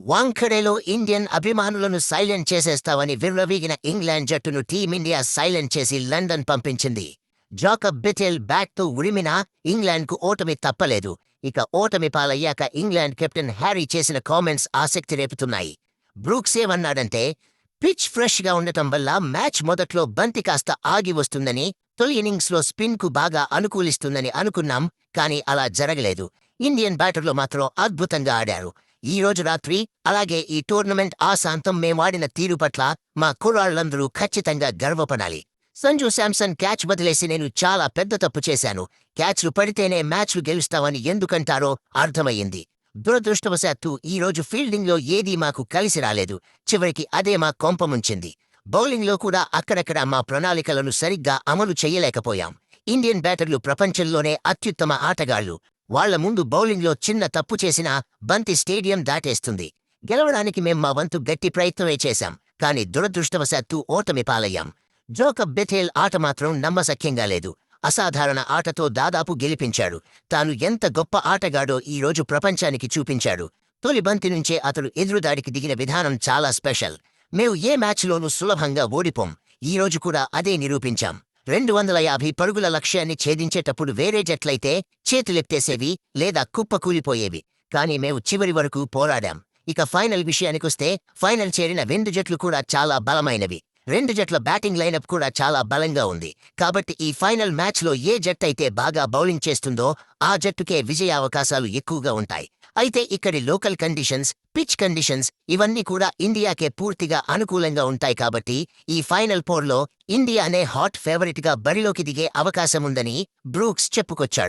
వాంఖడేలో Indian అభిమానులను silent చేసేస్తామని విర్రవీగిన England జట్టును team India silent చేసి లండన్ పంపించింది. జాకబ్ బిటెల్ బ్యాట్తో ఉరిమినా ఇంగ్లాండ్కు ఓటమి తప్పలేదు. ఇక ఓటమి పాలయ్యాక ఇంగ్లాండ్ కెప్టెన్ హ్యారీ చేసిన కామెంట్స్ ఆసక్తి రేపుతున్నాయి. బ్రూక్స్ ఏమన్నాడంటే, పిచ్ ఫ్రెష్గా ఉండటం వల్ల మ్యాచ్ మొదట్లో బంతి కాస్త ఆగి వస్తుందని, తొలి ఇన్నింగ్స్లో స్పిన్కు బాగా అనుకూలిస్తుందని అనుకున్నాం, కానీ అలా జరగలేదు. ఇండియన్ బ్యాటర్లు మాత్రం అద్భుతంగా ఆడారు. ఈ రోజు రాత్రి అలాగే ఈ టోర్నమెంట్ ఆశాంతం మేమాడిన తీరు పట్ల మా కుర్రాళ్లందరూ ఖచ్చితంగా గర్వపడాలి. సంజు శాంసన్ క్యాచ్ వదిలేసి నేను చాలా పెద్ద తప్పు చేశాను. క్యాచ్లు పడితేనే మ్యాచ్లు గెలుస్తామని ఎందుకంటారో అర్థమయ్యింది. దురదృష్టవశాత్తు ఈ రోజు ఫీల్డింగ్లో ఏదీ మాకు కలిసి రాలేదు. చివరికి అదే మా కొంపముంచింది. బౌలింగ్లో కూడా అక్కడక్కడ మా ప్రణాళికలను సరిగ్గా అమలు చెయ్యలేకపోయాం. ఇండియన్ బ్యాటర్లు ప్రపంచంలోనే అత్యుత్తమ ఆటగాళ్లు. వాళ్ల ముందు బౌలింగ్లో చిన్న తప్పు చేసినా బంతి స్టేడియం దాటేస్తుంది. గెలవడానికి మేం మా వంతు గట్టి ప్రయత్నమే చేశాం, కానీ దురదృష్టవశాత్తు ఓటమి పాలయ్యాం. జాకబ్ బిటెల్ ఆట మాత్రం నమ్మశక్యంగా లేదు. అసాధారణ ఆటతో దాదాపు గెలిపించాడు. తాను ఎంత గొప్ప ఆటగాడో ఈ రోజు ప్రపంచానికి చూపించాడు. తొలి బంతి నుంచే అతడు ఎదురుదాడికి దిగిన విధానం చాలా స్పెషల్. మేము ఏ మ్యాచ్లోనూ సులభంగా ఓడిపోం. ఈ రోజు కూడా అదే నిరూపించాం. 250 పరుగుల లక్ష్యాన్ని ఛేదించేటప్పుడు వేరే జట్లయితే చేతులెత్తేసేవి లేదా కుప్పకూలిపోయేవి. కానీ మేము చివరి వరకు పోరాడాం. ఇక ఫైనల్ విషయానికొస్తే ఫైనల్ చేరిన 2 జట్లు కూడా చాలా బలమైనవి. 2 జట్ల బ్యాటింగ్ లైనప్ కూడా చాలా బలంగా ఉంది. కాబట్టి ఈ ఫైనల్ మ్యాచ్లో ఏ జట్టయితే బాగా బౌలింగ్ చేస్తుందో ఆ జట్టుకే విజయావకాశాలు ఎక్కువగా ఉంటాయి. అయితే ఇక్కడి లోకల్ కండిషన్స్, పిచ్ కండిషన్స్ ఇవన్నీ కూడా ఇండియాకే పూర్తిగా అనుకూలంగా ఉంటాయి. కాబట్టి ఈ ఫైనల్ పోర్లో ఇండియానే హాట్ ఫేవరెట్గా బరిలోకి దిగే అవకాశముందని బ్రూక్స్ చెప్పుకొచ్చాడు.